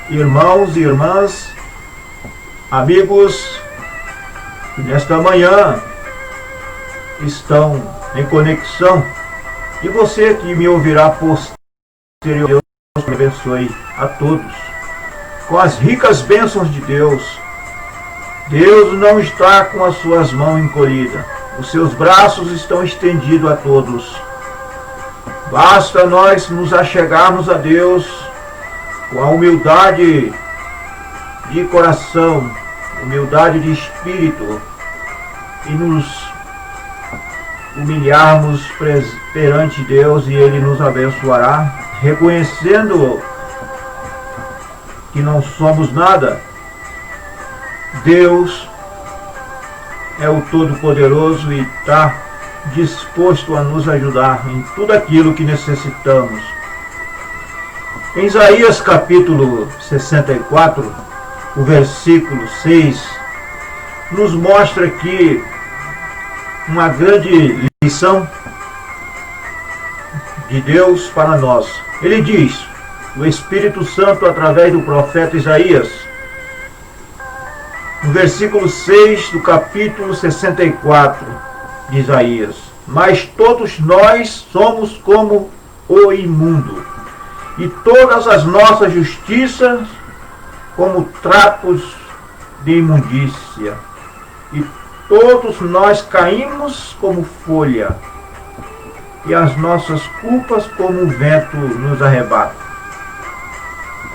Irmãos e irmãs, amigos que nesta manhã estão em conexão, e você que me ouvirá posteriormente, Deus abençoe a todos com as ricas bênçãos de Deus. Deus não está com as suas mãos encolhidas, os seus braços estão estendidos a todos. Basta nós nos achegarmos a Deus com a humildade de coração, humildade de espírito, e nos humilharmos perante Deus, e Ele nos abençoará, reconhecendo que não somos nada. Deus é o Todo-Poderoso e está disposto a nos ajudar em tudo aquilo que necessitamos. Em Isaías capítulo 64, o versículo 6, nos mostra aqui uma grande lição de Deus para nós. Ele diz, o Espírito Santo através do profeta Isaías, no versículo 6 do capítulo 64 de Isaías: mas todos nós somos como o imundo, e todas as nossas justiças como trapos de imundícia, e todos nós caímos como folha, e as nossas culpas como o vento nos arrebata.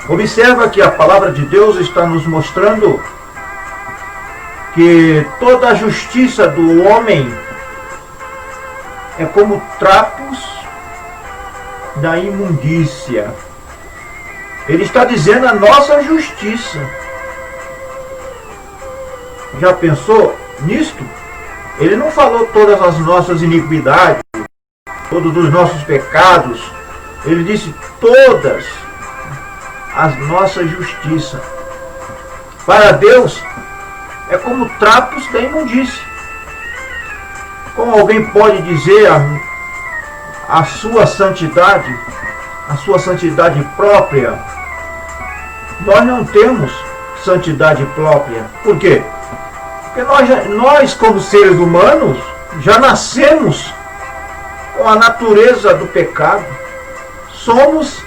Observa que a palavra de Deus está nos mostrando que toda a justiça do homem é como trapos da imundícia. Ele está dizendo a nossa justiça. Já pensou nisto? Ele não falou todas as nossas iniquidades, todos os nossos pecados. Ele disse todas as nossas justiças. Para Deus é como trapos da imundícia. Como alguém pode dizer a sua santidade própria? Nós não temos santidade própria. Por quê? Porque nós como seres humanos, já nascemos com a natureza do pecado. Somos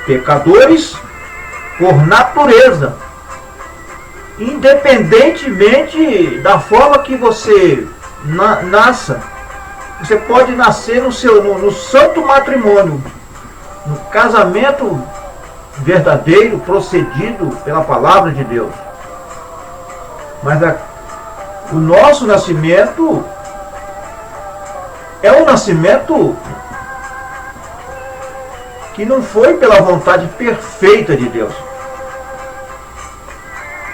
pecadores por natureza. Independentemente da forma que você nasça, você pode nascer no santo matrimônio, no casamento verdadeiro, procedido pela palavra de Deus. Mas o nosso nascimento é um nascimento que não foi pela vontade perfeita de Deus.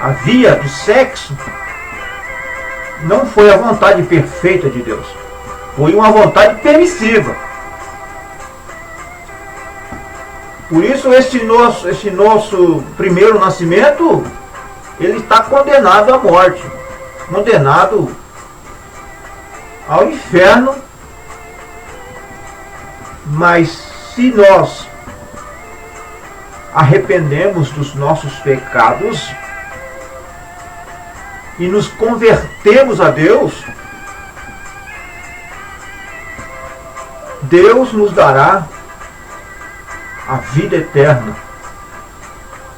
A via do sexo não foi a vontade perfeita de Deus. Foi uma vontade permissiva. Por isso esse nosso primeiro nascimento, ele está condenado à morte, condenado ao inferno. Mas se nós arrependemos dos nossos pecados e nos convertemos a Deus, Deus nos dará a vida eterna.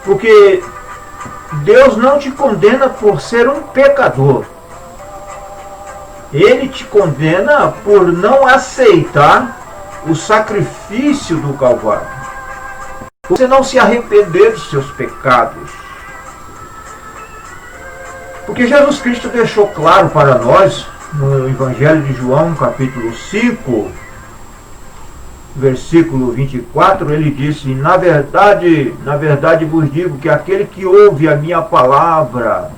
Porque Deus não te condena por ser um pecador. Ele te condena por não aceitar o sacrifício do Calvário. Você não se arrepender dos seus pecados. Porque Jesus Cristo deixou claro para nós, no Evangelho de João, capítulo 5, versículo 24, ele disse: na verdade vos digo que aquele que ouve a minha palavra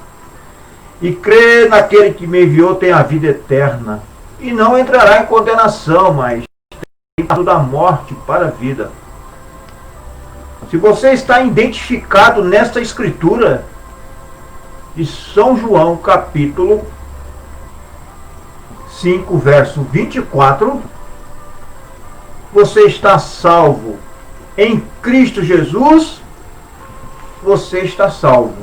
e crê naquele que me enviou tem a vida eterna, e não entrará em condenação, mas tem passado da morte para a vida. Se você está identificado nesta escritura de São João, capítulo 5, verso 24, você está salvo em Cristo Jesus, você está salvo.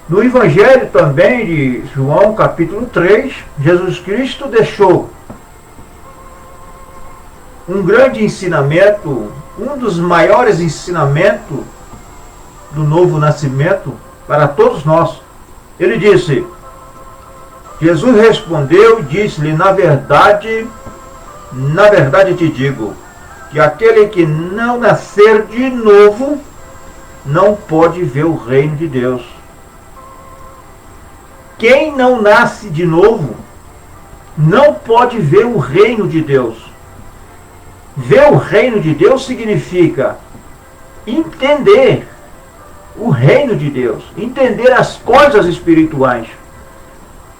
No Evangelho também de João, capítulo 3, Jesus Cristo deixou um grande ensinamento, um dos maiores ensinamentos do novo nascimento para todos nós. Ele disse, Jesus respondeu e disse-lhe, na verdade te digo, que aquele que não nascer de novo, não pode ver o reino de Deus. Quem não nasce de novo, não pode ver o reino de Deus. Ver o reino de Deus significa entender o reino de Deus, entender as coisas espirituais.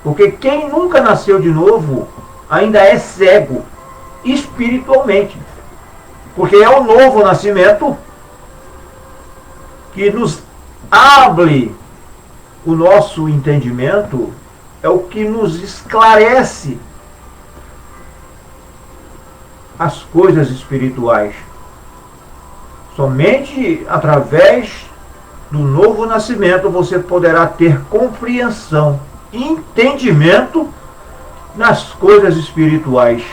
Porque quem nunca nasceu de novo, ainda é cego espiritualmente. Porque é o novo nascimento que nos abre o nosso entendimento, é o que nos esclarece as coisas espirituais. Somente através do novo nascimento você poderá ter compreensão, entendimento nas coisas espirituais.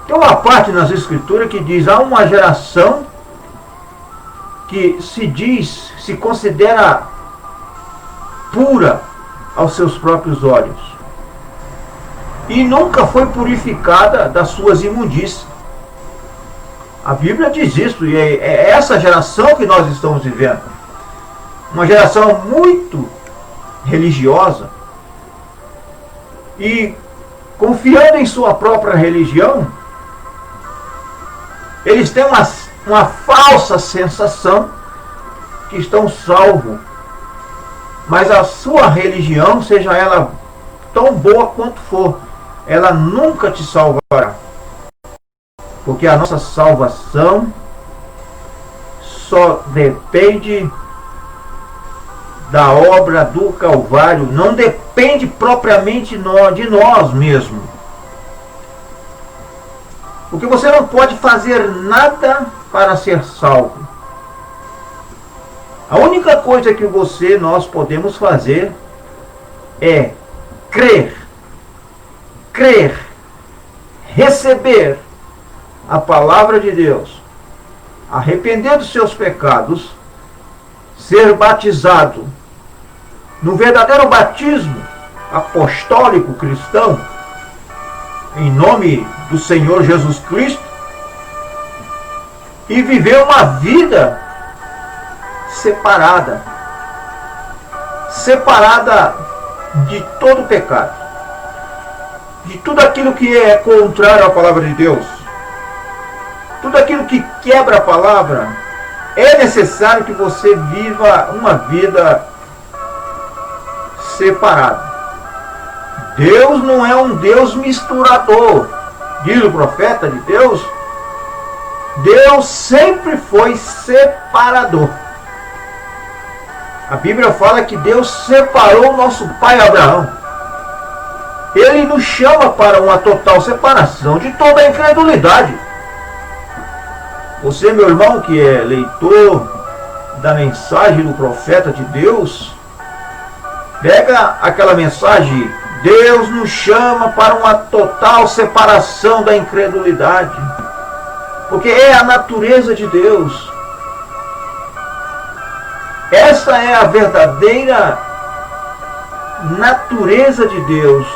Tem uma parte nas Escrituras que diz, há uma geração que se considera pura aos seus próprios olhos e nunca foi purificada das suas imundícias. A Bíblia diz isso, e é essa geração que nós estamos vivendo. Uma geração muito religiosa e confiando em sua própria religião, eles têm uma falsa sensação que estão salvos. Mas a sua religião, seja ela tão boa quanto for, ela nunca te salvará. Porque a nossa salvação só depende da obra do Calvário, não depende propriamente de nós mesmos. Porque você não pode fazer nada para ser salvo. A única coisa que nós podemos fazer é crer, receber a palavra de Deus, arrepender dos seus pecados, ser batizado no verdadeiro batismo apostólico cristão, em nome do Senhor Jesus Cristo, e viver uma vida separada de todo pecado, de tudo aquilo que é contrário à palavra de Deus, tudo aquilo que quebra a palavra. É necessário que você viva uma vida separada. Deus não é um Deus misturador, diz o profeta de Deus. Deus sempre foi separador. A Bíblia fala que Deus separou o nosso pai Abraão. Ele nos chama para uma total separação de toda a incredulidade. Você, meu irmão, que é leitor da mensagem do profeta de Deus, pega aquela mensagem, Deus nos chama para uma total separação da incredulidade. Porque é a natureza de Deus. Essa é a verdadeira natureza de Deus,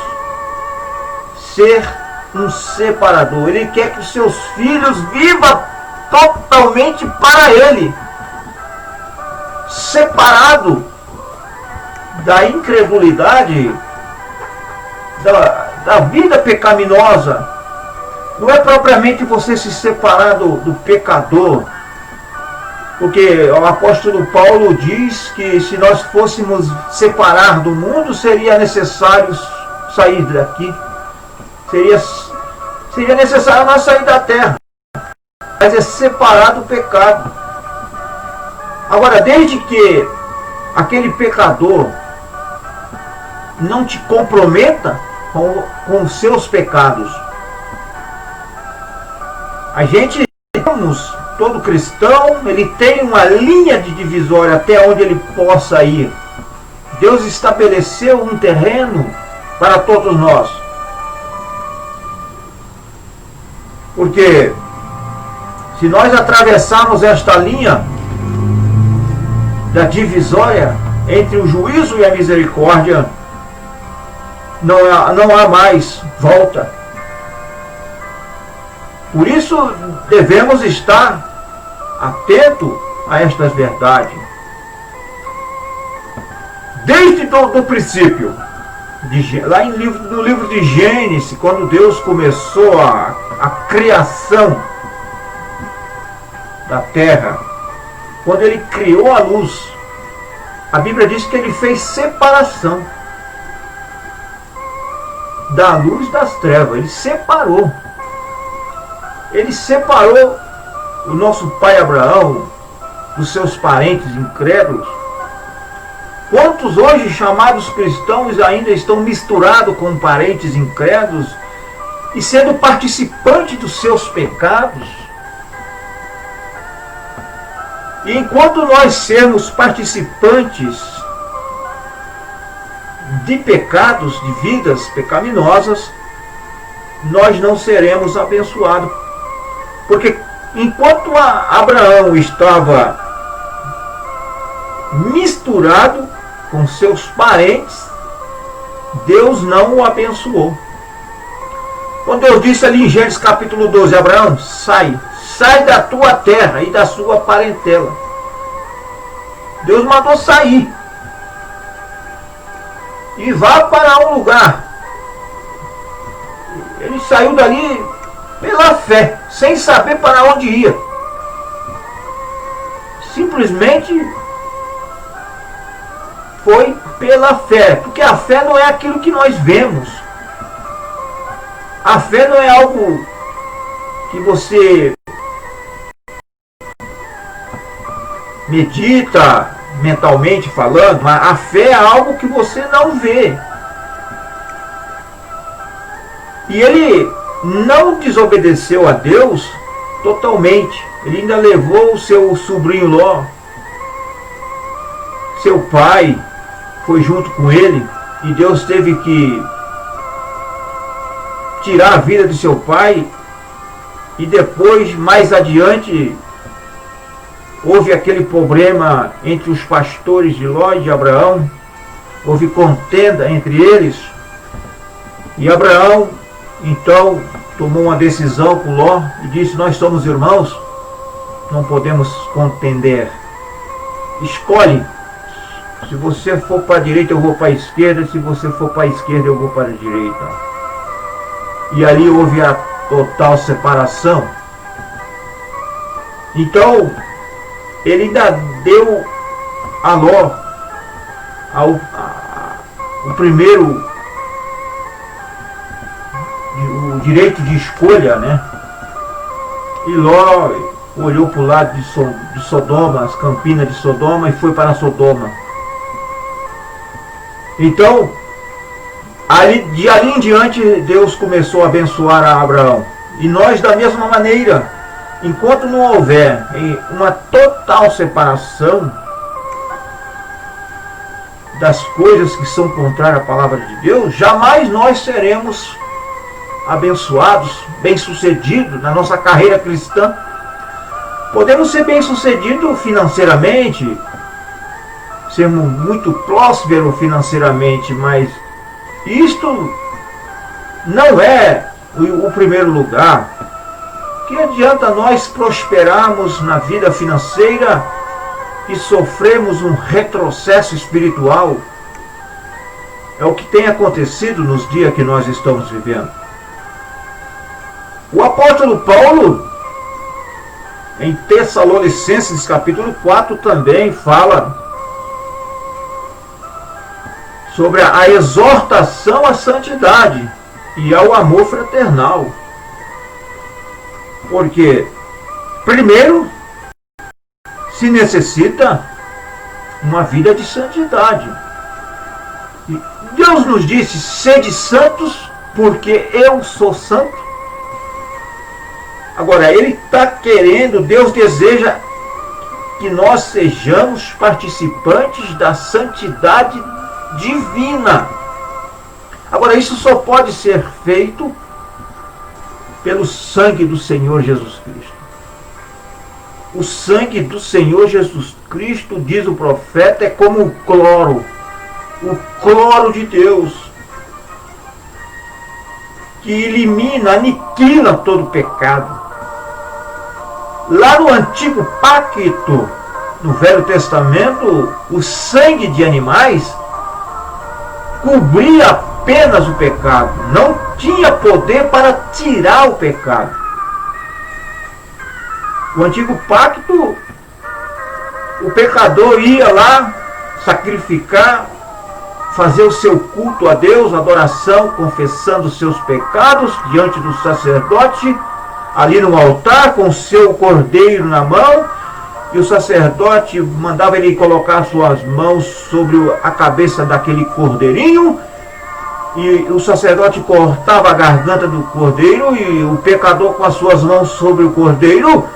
ser um separador. Ele quer que os seus filhos vivam totalmente para Ele, separado da incredulidade, da vida pecaminosa. Não é propriamente você se separar do pecador, porque o apóstolo Paulo diz que se nós fôssemos separar do mundo, seria necessário sair daqui, seria necessário nós sair da terra, mas é separar do pecado. Agora, desde que aquele pecador não te comprometa com os seus pecados, a gente temos Todo cristão, ele tem uma linha de divisória até onde ele possa ir. Deus estabeleceu um terreno para todos nós. Porque se nós atravessarmos esta linha da divisória entre o juízo e a misericórdia, não há mais volta. Por isso devemos estar atentos a estas verdades. Desde o princípio, lá no livro de Gênesis, quando Deus começou a criação da terra, quando ele criou a luz, a Bíblia diz que ele fez separação da luz das trevas. Ele separou. Ele separou o nosso pai Abraão dos seus parentes incrédulos. Quantos hoje chamados cristãos ainda estão misturados com parentes incrédulos e sendo participantes dos seus pecados? E enquanto nós sermos participantes de pecados, de vidas pecaminosas, nós não seremos abençoados. Porque enquanto Abraão estava misturado com seus parentes, Deus não o abençoou. Quando Deus disse ali em Gênesis capítulo 12, Abraão, sai da tua terra e da sua parentela. Deus mandou sair. E vá para um lugar. Ele saiu dali pela fé, sem saber para onde ia. Simplesmente foi pela fé, porque a fé não é aquilo que nós vemos. A fé não é algo que você medita mentalmente falando, mas a fé é algo que você não vê. E ele não desobedeceu a Deus totalmente. Ele ainda levou o seu sobrinho Ló. Seu pai foi junto com ele e Deus teve que tirar a vida de seu pai. E depois, mais adiante, houve aquele problema entre os pastores de Ló e de Abraão. Houve contenda entre eles. E Abraão, então, tomou uma decisão com Ló e disse: nós somos irmãos, não podemos contender. Escolhe. Se você for para a direita, eu vou para a esquerda. Se você for para a esquerda, eu vou para a direita. E ali houve a total separação. Então, ele ainda deu a Ló o primeiro o direito de escolha, né? E Ló olhou para o lado de Sodoma, as campinas de Sodoma, e foi para Sodoma. Então, de ali em diante, Deus começou a abençoar a Abraão. E nós, da mesma maneira, enquanto não houver uma total separação das coisas que são contrárias à palavra de Deus, jamais nós seremos abençoados, bem-sucedidos na nossa carreira cristã. Podemos ser bem-sucedidos financeiramente, sermos muito prósperos financeiramente, mas isto não é o primeiro lugar. Que adianta nós prosperarmos na vida financeira e sofremos um retrocesso espiritual? É o que tem acontecido nos dias que nós estamos vivendo. O apóstolo Paulo, em Tessalonicenses capítulo 4, também fala sobre a exortação à santidade e ao amor fraternal. Porque, primeiro, se necessita uma vida de santidade. E Deus nos disse: sede santos, porque eu sou santo. Agora, Ele está querendo, Deus deseja que nós sejamos participantes da santidade divina. Agora, isso só pode ser feito pelo sangue do Senhor Jesus Cristo. O sangue do Senhor Jesus Cristo, diz o profeta, é como o cloro de Deus, que elimina, aniquila todo o pecado. Lá no Antigo Pacto, no Velho Testamento, o sangue de animais cobria apenas o pecado, não tinha poder para tirar o pecado. O Antigo Pacto, o pecador ia lá sacrificar, fazer o seu culto a Deus, adoração, confessando os seus pecados diante do sacerdote, ali no altar, com o seu cordeiro na mão, e o sacerdote mandava ele colocar suas mãos sobre a cabeça daquele cordeirinho, e o sacerdote cortava a garganta do cordeiro, e o pecador com as suas mãos sobre o cordeiro,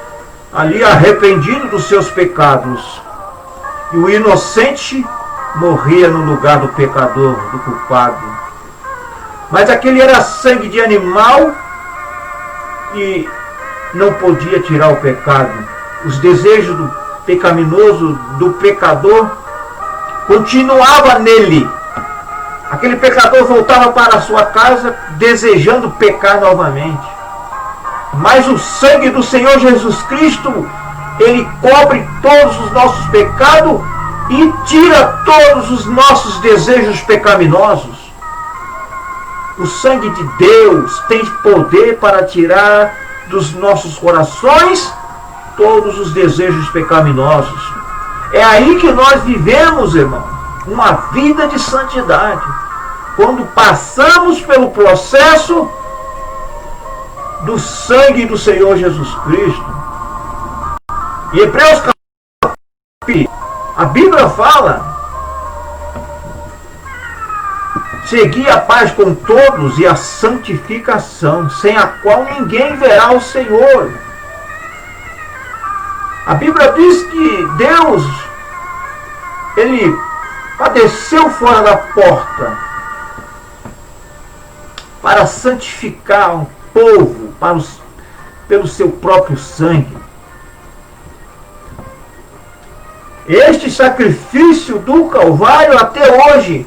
ali arrependido dos seus pecados. E o inocente morria no lugar do pecador, do culpado. Mas aquele era sangue de animal e não podia tirar o pecado. Os desejos do pecaminoso, do pecador, continuava nele. Aquele pecador voltava para a sua casa desejando pecar novamente. Mas o sangue do Senhor Jesus Cristo, ele cobre todos os nossos pecados e tira todos os nossos desejos pecaminosos. O sangue de Deus tem poder para tirar dos nossos corações todos os desejos pecaminosos. É aí que nós vivemos, irmão, uma vida de santidade. Quando passamos pelo processo do sangue do Senhor Jesus Cristo. Em Hebreus capítulo, a Bíblia fala: segui a paz com todos e a santificação, sem a qual ninguém verá o Senhor. A Bíblia diz que Deus, ele padeceu fora da porta para santificar um povo pelo seu próprio sangue. Este sacrifício do Calvário até hoje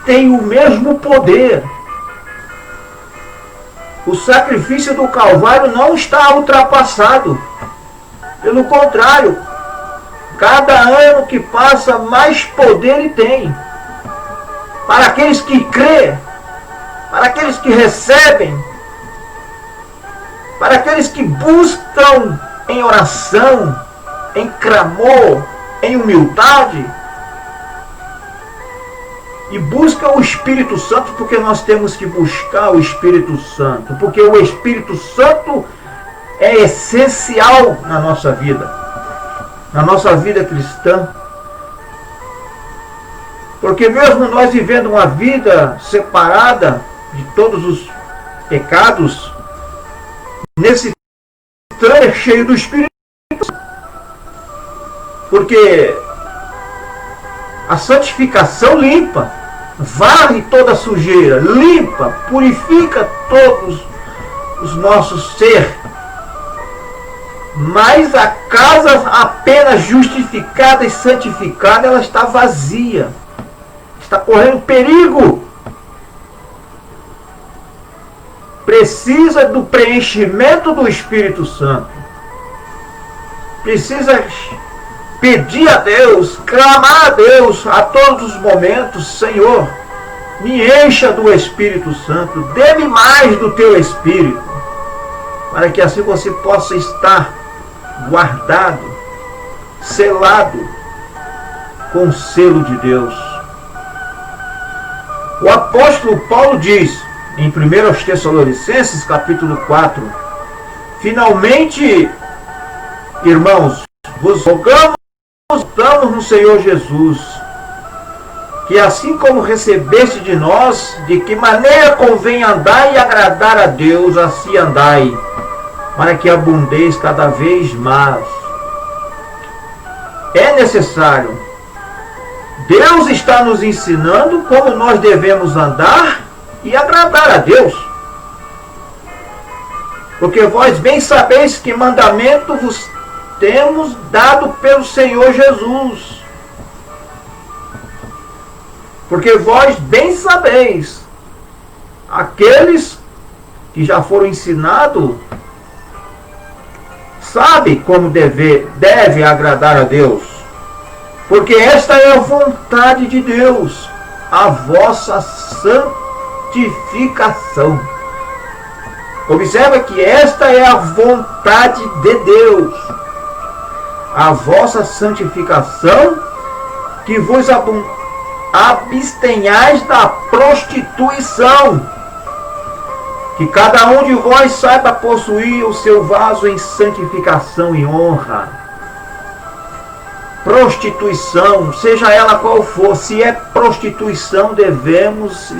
tem o mesmo poder. O sacrifício do Calvário não está ultrapassado. Pelo contrário, cada ano que passa, mais poder ele tem. Para aqueles que crêem, para aqueles que recebem, para aqueles que buscam em oração, em clamor, em humildade, e busca o Espírito Santo, porque nós temos que buscar o Espírito Santo, porque o Espírito Santo é essencial na nossa vida cristã. Porque mesmo nós vivendo uma vida separada de todos os pecados, nesse trânsito cheio do Espírito Santo, porque a santificação limpa, varre toda a sujeira, limpa, purifica todos os nossos seres. Mas a casa apenas justificada e santificada, ela está vazia, está correndo perigo. Precisa do preenchimento do Espírito Santo. Precisa pedir a Deus, clamar a Deus a todos os momentos: Senhor, me encha do Espírito Santo, dê-me mais do teu Espírito, para que assim você possa estar guardado, selado com o selo de Deus. O apóstolo Paulo diz em 1 Tessalonicenses capítulo 4: finalmente, irmãos, vos rogamos no Senhor Jesus, que assim como recebeste de nós, de que maneira convém andar e agradar a Deus, assim andai, para que abundeis cada vez mais. É necessário. Deus está nos ensinando como nós devemos andar e agradar a Deus. Porque vós bem sabeis que mandamento vos temos dado pelo Senhor Jesus. Porque vós bem sabeis, aqueles que já foram ensinados, sabe como deve agradar a Deus. Porque esta é a vontade de Deus, a vossa santificação. Observa que esta é a vontade de Deus, a vossa santificação, que vos abstenhais da prostituição, que cada um de vós saiba possuir o seu vaso em santificação e honra. Prostituição, seja ela qual for, se é prostituição, devemos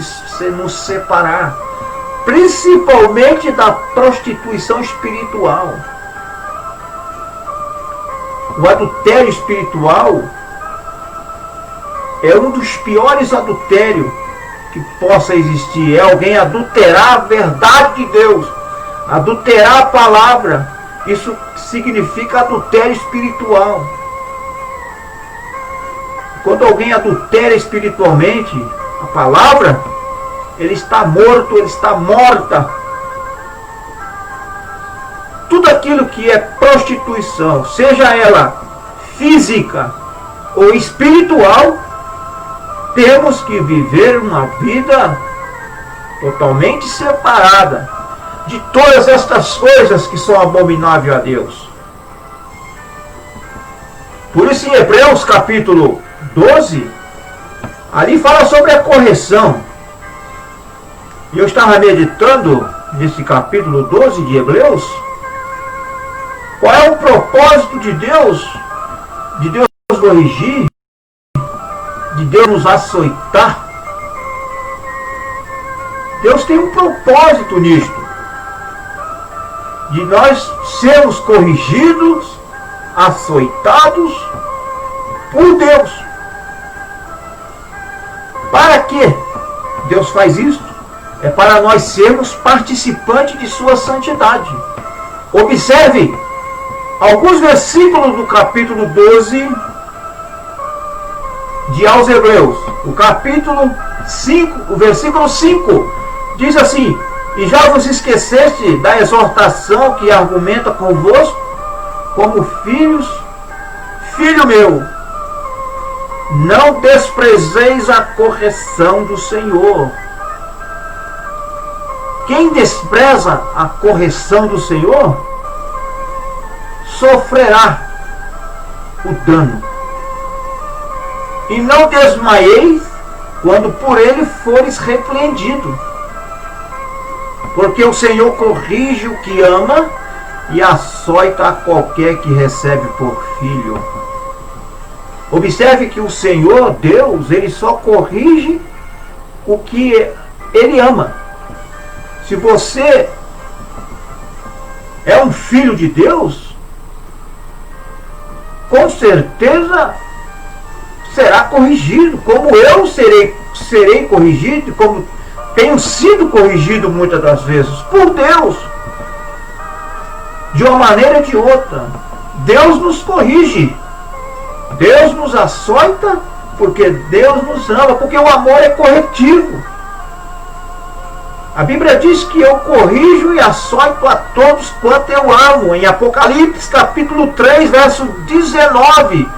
nos separar, principalmente da prostituição espiritual. O adultério espiritual é um dos piores adultérios que possa existir. É alguém adulterar a verdade de Deus, adulterar a palavra. Isso significa adultério espiritual. Quando alguém adultera espiritualmente a palavra, ele está morto, ele está morta. Tudo aquilo que é prostituição, seja ela física ou espiritual, temos que viver uma vida totalmente separada de todas estas coisas que são abomináveis a Deus. Por isso, em Hebreus capítulo 12, ali fala sobre a correção. E eu estava meditando nesse capítulo 12 de Hebreus, qual é o propósito de Deus corrigir, de Deus nos açoitar. Deus tem um propósito nisto, de nós sermos corrigidos, açoitados por Deus. Para que Deus faz isso? É para nós sermos participantes de sua santidade. Observe alguns versículos do capítulo 12 de aos Hebreus. O capítulo 5, o versículo 5 diz assim: e já vos esqueceste da exortação que argumenta convosco como filhos? Filho meu, não desprezeis a correção do Senhor. Quem despreza a correção do Senhor sofrerá o dano. E não desmaieis quando por ele fores repreendido, porque o Senhor corrige o que ama e açoita a qualquer que recebe por filho. Observe que o Senhor, Deus, ele só corrige o que ele ama. Se você é um filho de Deus, com certeza será corrigido, como eu serei corrigido, como tenho sido corrigido muitas das vezes, por Deus, de uma maneira ou de outra. Deus nos corrige, Deus nos açoita, porque Deus nos ama, porque o amor é corretivo. A Bíblia diz que eu corrijo e açoito a todos quanto eu amo. Em Apocalipse capítulo 3, verso 19,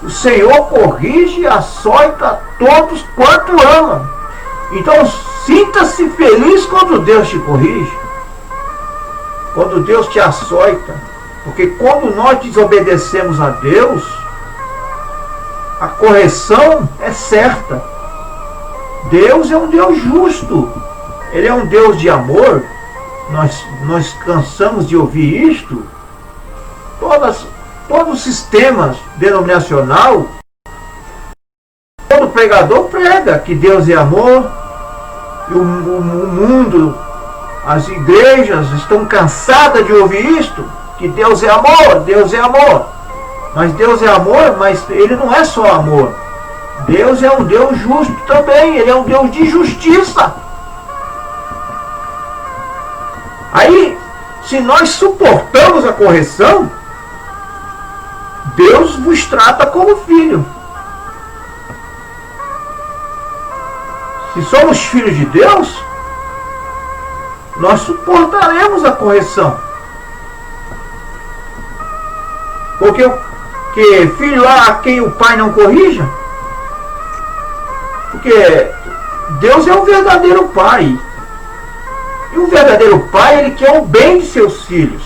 o Senhor corrige e açoita a todos quanto ama. Então sinta-se feliz quando Deus te corrige, quando Deus te açoita, porque quando nós desobedecemos a Deus, a correção é certa. Deus é um Deus justo, Ele é um Deus de amor. Nós cansamos de ouvir isto. Todo o sistema denominacional, todo pregador prega que Deus é amor, e o mundo As igrejas estão cansadas de ouvir isto, que Deus é amor, Deus é amor. Mas Deus é amor, mas Ele não é só amor. Deus é um Deus justo também, Ele é um Deus de justiça. Aí, se nós suportamos a correção, Deus vos trata como filho. Se somos filhos de Deus, nós suportaremos a correção. Porque filho há a quem o pai não corrija? Porque Deus é o verdadeiro pai. E o verdadeiro pai, ele quer o bem de seus filhos.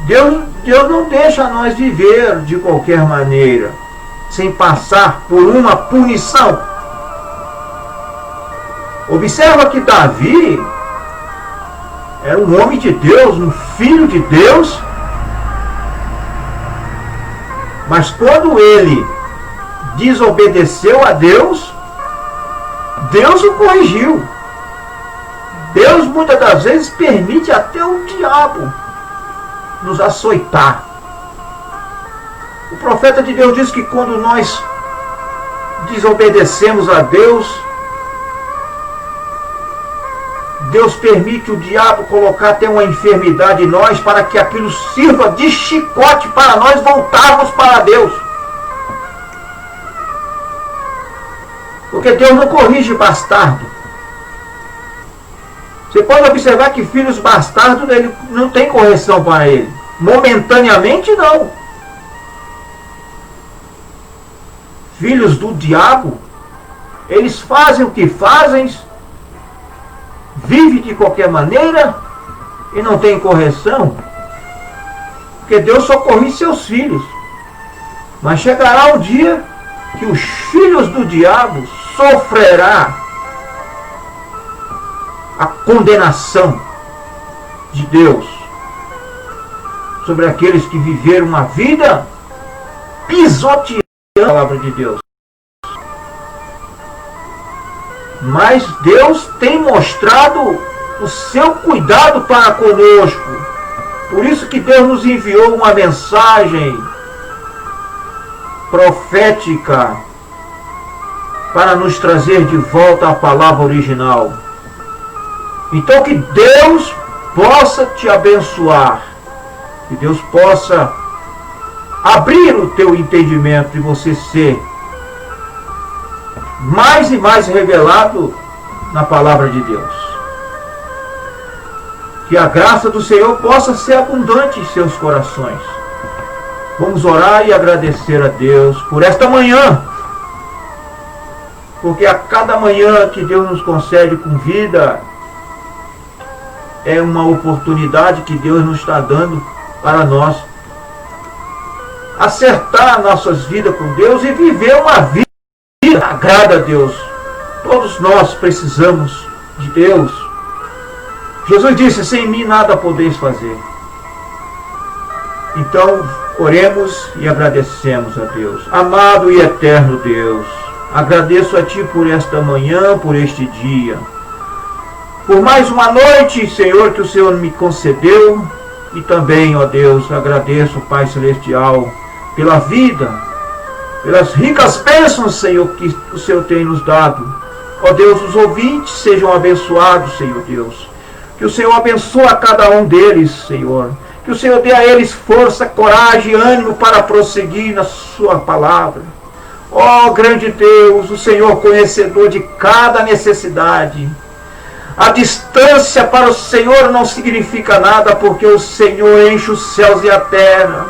Deus não deixa nós viver de qualquer maneira, sem passar por uma punição. Observa que Davi era um homem de Deus, um filho de Deus, mas quando ele desobedeceu a Deus, Deus o corrigiu. Deus muitas das vezes permite até o diabo nos açoitar. O profeta de Deus diz que quando nós desobedecemos a Deus, Deus permite o diabo colocar até uma enfermidade em nós para que aquilo sirva de chicote para nós voltarmos para Deus. Porque Deus não corrige bastardo. Você pode observar que filhos bastardos, ele não tem correção para ele. Momentaneamente não. Filhos do diabo, eles fazem o que fazem, vivem de qualquer maneira e não tem correção. Porque Deus só corrige seus filhos. Mas chegará um dia que os filhos do diabo sofrerá a condenação de Deus sobre aqueles que viveram uma vida pisoteando a palavra de Deus. Mas Deus tem mostrado o seu cuidado para conosco. Por isso que Deus nos enviou uma mensagem profética para nos trazer de volta a palavra original. Então que Deus possa te abençoar, que Deus possa abrir o teu entendimento e você ser mais e mais revelado na palavra de Deus. Que a graça do Senhor possa ser abundante em seus corações. Vamos orar e agradecer a Deus por esta manhã, porque a cada manhã que Deus nos concede com vida é uma oportunidade que Deus nos está dando para nós acertar nossas vidas com Deus e viver uma vida que agrada a Deus. Todos nós precisamos de Deus. Jesus disse: sem mim nada podeis fazer. Então oremos e agradecemos a Deus. Amado e eterno Deus, agradeço a Ti por esta manhã, por este dia, por mais uma noite, Senhor, que o Senhor me concedeu. E também, ó Deus, agradeço, Pai Celestial, pela vida, pelas ricas bênçãos, Senhor, que o Senhor tem nos dado. Ó Deus, os ouvintes sejam abençoados, Senhor Deus. Que o Senhor abençoe a cada um deles, Senhor. Que o Senhor dê a eles força, coragem e ânimo para prosseguir na sua palavra. Ó grande Deus, o Senhor conhecedor de cada necessidade. A distância para o Senhor não significa nada, porque o Senhor enche os céus e a terra.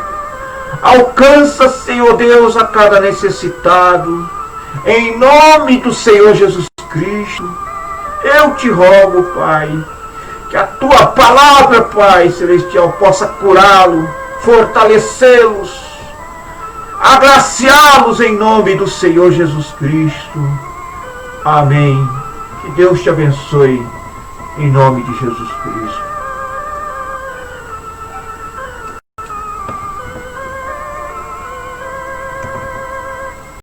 Alcança, Senhor Deus, a cada necessitado. Em nome do Senhor Jesus Cristo, eu te rogo, Pai, que a Tua palavra, Pai Celestial, possa curá-lo, fortalecê-los, agraciá-los em nome do Senhor Jesus Cristo. Amém. Que Deus te abençoe, em nome de Jesus Cristo.